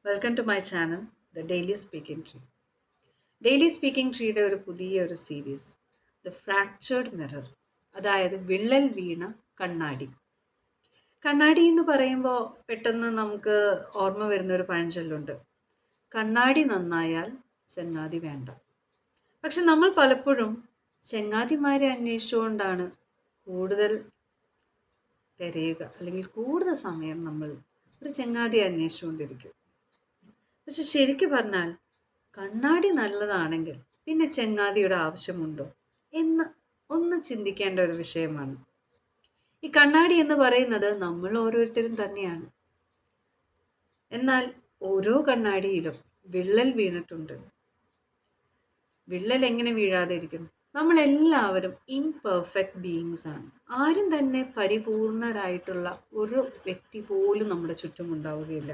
Welcome to my channel the daily speaking tree. Daily speaking ട്രീയുടെ ഒരു series the fractured mirror, അതായത് വിള്ളൽ വീണ കണ്ണാടി. കണ്ണാടി എന്ന് പറയുമ്പോൾ പെട്ടെന്ന് നമുക്ക് ഓർമ്മ വരുന്ന ഒരു പഴഞ്ചൊല്ലുണ്ട്, കണ്ണാടി നന്നായാൽ ചങ്ങാതി വേണ്ട. പക്ഷെ നമ്മൾ പലപ്പോഴും ചങ്ങാതിമാരെ അന്വേഷിച്ചുകൊണ്ടാണ് കൂടുതൽ തിരയുക, അല്ലെങ്കിൽ കൂടുതൽ സമയം നമ്മൾ ഒരു ചങ്ങാതിയെ അന്വേഷിച്ചുകൊണ്ടിരിക്കും. പക്ഷെ ശരിക്കും പറഞ്ഞാൽ കണ്ണാടി നല്ലതാണെങ്കിൽ പിന്നെ ചങ്ങാതിയുടെ ആവശ്യമുണ്ടോ എന്ന് ഒന്ന് ചിന്തിക്കേണ്ട ഒരു വിഷയമാണ്. ഈ കണ്ണാടി എന്ന് പറയുന്നത് നമ്മൾ ഓരോരുത്തരും തന്നെയാണ്. എന്നാൽ ഓരോ കണ്ണാടിയിലും വിള്ളൽ വീണിട്ടുണ്ട്. വിള്ളൽ എങ്ങനെ വീഴാതിരിക്കും? നമ്മളെല്ലാവരും ഇംപെർഫെക്റ്റ് ബീയിങ്സ് ആണ്. ആരും തന്നെ പരിപൂർണരായിട്ടുള്ള ഒരു വ്യക്തി പോലും നമ്മുടെ ചുറ്റും ഉണ്ടാവുകയില്ല.